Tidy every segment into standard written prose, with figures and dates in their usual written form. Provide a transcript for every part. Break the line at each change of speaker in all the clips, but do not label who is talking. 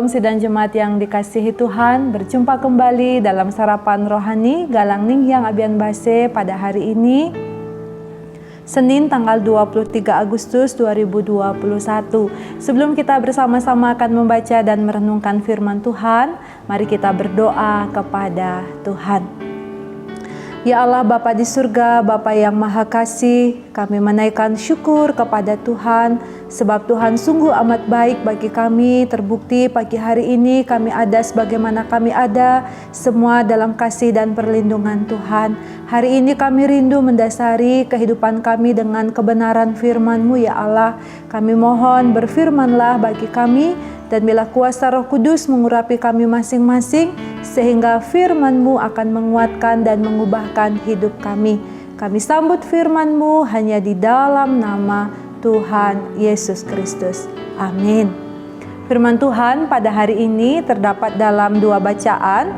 Sidang jemaat yang dikasihi Tuhan, berjumpa kembali dalam sarapan rohani Galang Ningyang Abian Base pada hari ini, Senin tanggal 23 Agustus 2021. Sebelum kita bersama-sama akan membaca dan merenungkan firman Tuhan, mari kita berdoa kepada Tuhan. Ya Allah Bapa di surga, Bapa yang Maha Kasih, kami menaikkan syukur kepada Tuhan, sebab Tuhan sungguh amat baik bagi kami. Terbukti pagi hari ini kami ada sebagaimana kami ada, semua dalam kasih dan perlindungan Tuhan. Hari ini kami rindu mendasari kehidupan kami dengan kebenaran firman-Mu ya Allah. Kami mohon berfirmanlah bagi kami, dan bila kuasa Roh Kudus mengurapi kami masing-masing, sehingga firman-Mu akan menguatkan dan mengubahkan hidup kami. Kami sambut firman-Mu hanya di dalam nama Tuhan Yesus Kristus. Amin. Firman Tuhan pada hari ini terdapat dalam dua bacaan.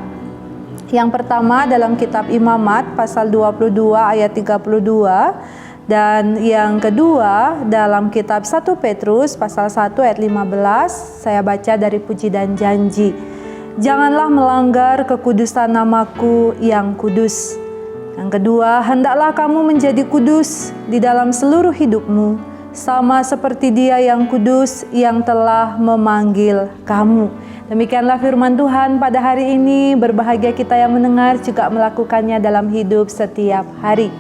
Yang pertama dalam kitab Imamat pasal 22 ayat 32. Dan yang kedua dalam kitab 1 Petrus pasal 1 ayat 15, saya baca dari Puji dan Janji. Janganlah melanggar kekudusan namaku yang kudus. Yang kedua, hendaklah kamu menjadi kudus di dalam seluruh hidupmu, sama seperti Dia yang kudus yang telah memanggil kamu. Demikianlah firman Tuhan pada hari ini. Berbahagia kita yang mendengar juga melakukannya dalam hidup setiap hari.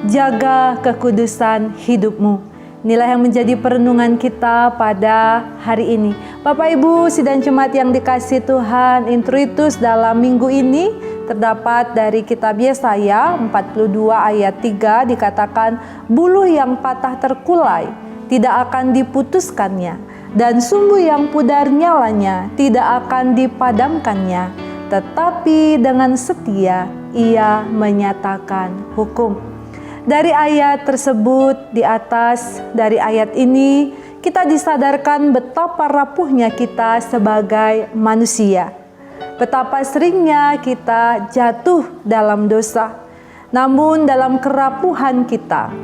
Jaga kekudusan hidupmu. Inilah yang menjadi perenungan kita pada hari ini. Bapak Ibu sidang jemaat yang dikasihi Tuhan, introitus dalam minggu ini terdapat dari kitab Yesaya 42 ayat 3, dikatakan, buluh yang patah terkulai tidak akan diputuskannya, dan sumbu yang pudar nyalanya tidak akan dipadamkannya, tetapi dengan setia Ia menyatakan hukum. Dari ayat tersebut di atas, dari ayat ini kita disadarkan betapa rapuhnya kita sebagai manusia. Betapa seringnya kita jatuh dalam dosa. Namun dalam kerapuhan kita,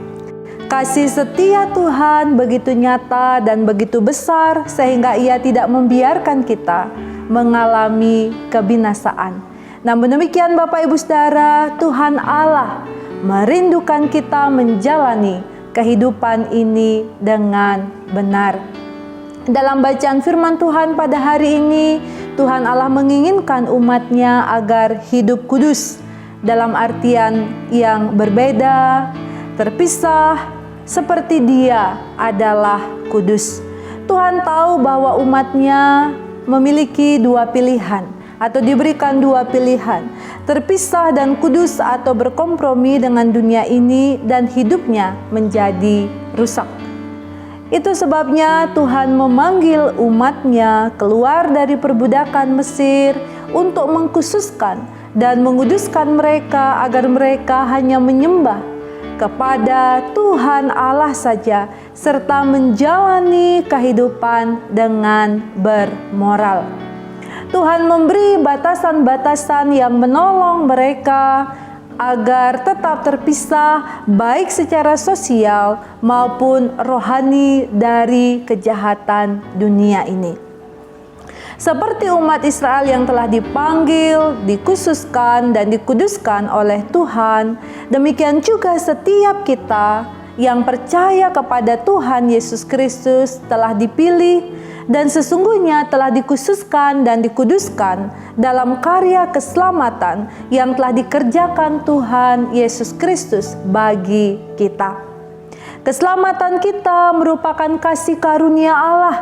kasih setia Tuhan begitu nyata dan begitu besar sehingga Ia tidak membiarkan kita mengalami kebinasaan. Namun demikian Bapak Ibu Saudara, Tuhan Allah merindukan kita menjalani kehidupan ini dengan benar. Dalam bacaan firman Tuhan pada hari ini, Tuhan Allah menginginkan umat-Nya agar hidup kudus, dalam artian yang berbeda, terpisah, seperti Dia adalah kudus. Tuhan tahu bahwa umat-Nya memiliki dua pilihan, atau diberikan dua pilihan, terpisah dan kudus atau berkompromi dengan dunia ini dan hidupnya menjadi rusak. Itu sebabnya Tuhan memanggil umat-Nya keluar dari perbudakan Mesir untuk mengkhususkan dan menguduskan mereka agar mereka hanya menyembah kepada Tuhan Allah saja, serta menjalani kehidupan dengan bermoral. Tuhan memberi batasan-batasan yang menolong mereka agar tetap terpisah baik secara sosial maupun rohani dari kejahatan dunia ini. Seperti umat Israel yang telah dipanggil, dikhususkan dan dikuduskan oleh Tuhan, demikian juga setiap kita yang percaya kepada Tuhan Yesus Kristus telah dipilih dan sesungguhnya telah dikhususkan dan dikuduskan dalam karya keselamatan yang telah dikerjakan Tuhan Yesus Kristus bagi kita. Keselamatan kita merupakan kasih karunia Allah.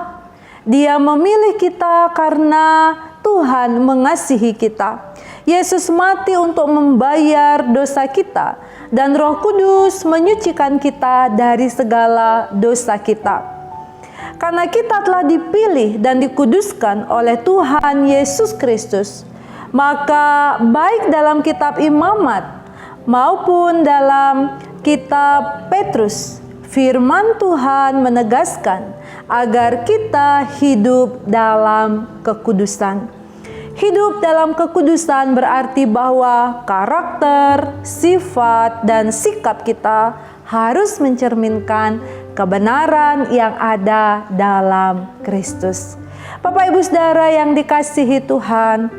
Dia memilih kita karena Tuhan mengasihi kita. Yesus mati untuk membayar dosa kita, dan Roh Kudus menyucikan kita dari segala dosa kita. Karena kita telah dipilih dan dikuduskan oleh Tuhan Yesus Kristus, maka baik dalam kitab Imamat maupun dalam kitab Petrus, firman Tuhan menegaskan agar kita hidup dalam kekudusan. Hidup dalam kekudusan berarti bahwa karakter, sifat, dan sikap kita harus mencerminkan kebenaran yang ada dalam Kristus. Bapak Ibu Saudara yang dikasihi Tuhan,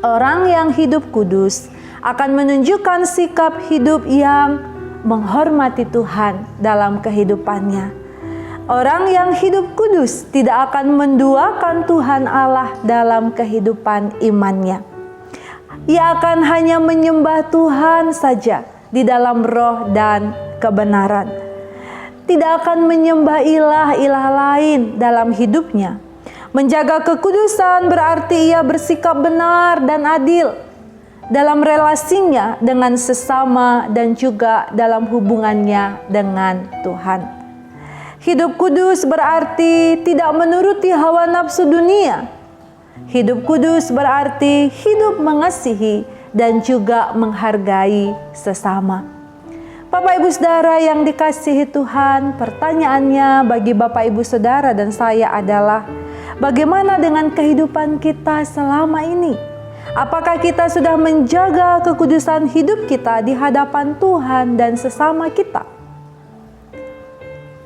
orang yang hidup kudus akan menunjukkan sikap hidup yang menghormati Tuhan dalam kehidupannya. Orang yang hidup kudus tidak akan menduakan Tuhan Allah dalam kehidupan imannya. Ia akan hanya menyembah Tuhan saja di dalam roh dan kebenaran. Tidak akan menyembah ilah-ilah lain dalam hidupnya. Menjaga kekudusan berarti ia bersikap benar dan adil dalam relasinya dengan sesama dan juga dalam hubungannya dengan Tuhan. Hidup kudus berarti tidak menuruti hawa nafsu dunia. Hidup kudus berarti hidup mengasihi dan juga menghargai sesama. Bapak Ibu Saudara yang dikasihi Tuhan, pertanyaannya bagi Bapak Ibu Saudara dan saya adalah, bagaimana dengan kehidupan kita selama ini? Apakah kita sudah menjaga kekudusan hidup kita di hadapan Tuhan dan sesama kita?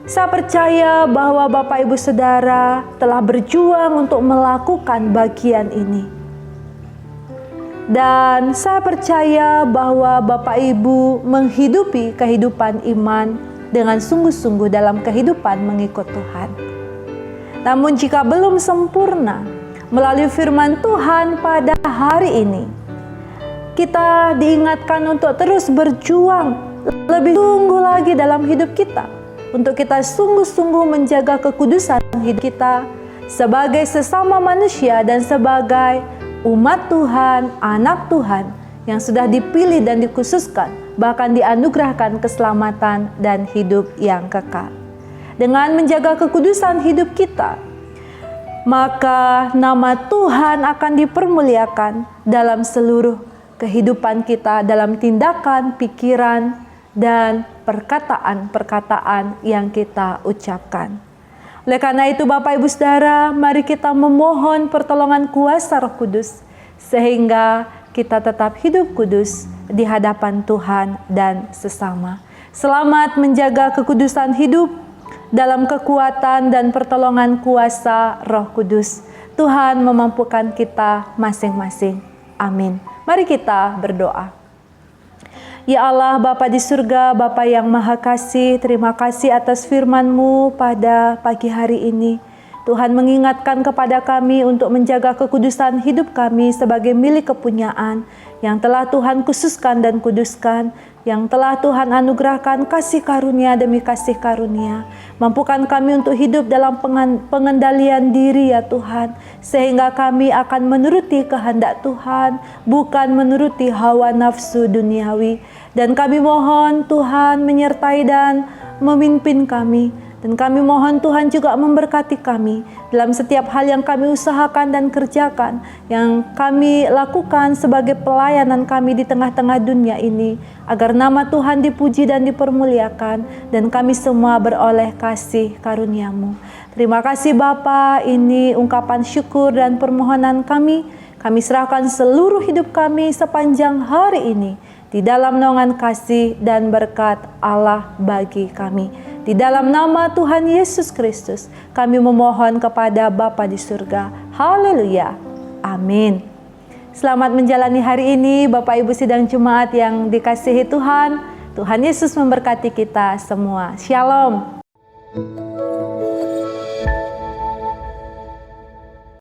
Saya percaya bahwa Bapak Ibu Saudara telah berjuang untuk melakukan bagian ini. Dan saya percaya bahwa Bapak Ibu menghidupi kehidupan iman dengan sungguh-sungguh dalam kehidupan mengikut Tuhan. Namun jika belum sempurna, melalui firman Tuhan pada hari ini, kita diingatkan untuk terus berjuang lebih sungguh lagi dalam hidup kita. Untuk kita sungguh-sungguh menjaga kekudusan hidup kita sebagai sesama manusia dan sebagai umat Tuhan, anak Tuhan yang sudah dipilih dan dikhususkan, bahkan dianugerahkan keselamatan dan hidup yang kekal. Dengan menjaga kekudusan hidup kita, maka nama Tuhan akan dipermuliakan dalam seluruh kehidupan kita, dalam tindakan, pikiran, dan perkataan-perkataan yang kita ucapkan. Oleh karena itu Bapak Ibu Saudara, mari kita memohon pertolongan kuasa Roh Kudus sehingga kita tetap hidup kudus di hadapan Tuhan dan sesama. Selamat menjaga kekudusan hidup dalam kekuatan dan pertolongan kuasa Roh Kudus. Tuhan memampukan kita masing-masing. Amin. Mari kita berdoa. Ya Allah, Bapa di surga, Bapa yang Maha Kasih, terima kasih atas firman-Mu pada pagi hari ini. Tuhan mengingatkan kepada kami untuk menjaga kekudusan hidup kami sebagai milik kepunyaan yang telah Tuhan khususkan dan kuduskan, yang telah Tuhan anugerahkan kasih karunia demi kasih karunia. Mampukan kami untuk hidup dalam pengendalian diri ya Tuhan, sehingga kami akan menuruti kehendak Tuhan, bukan menuruti hawa nafsu duniawi. Dan kami mohon Tuhan menyertai dan memimpin kami. Dan kami mohon Tuhan juga memberkati kami dalam setiap hal yang kami usahakan dan kerjakan, yang kami lakukan sebagai pelayanan kami di tengah-tengah dunia ini, agar nama Tuhan dipuji dan dipermuliakan, dan kami semua beroleh kasih karunia-Mu. Terima kasih Bapa, ini ungkapan syukur dan permohonan kami. Kami serahkan seluruh hidup kami sepanjang hari ini di dalam naungan kasih dan berkat Allah bagi kami. Di dalam nama Tuhan Yesus Kristus, kami memohon kepada Bapa di surga. Haleluya. Amin. Selamat menjalani hari ini, Bapak Ibu sidang Jemaat yang dikasihi Tuhan. Tuhan Yesus memberkati kita semua. Shalom.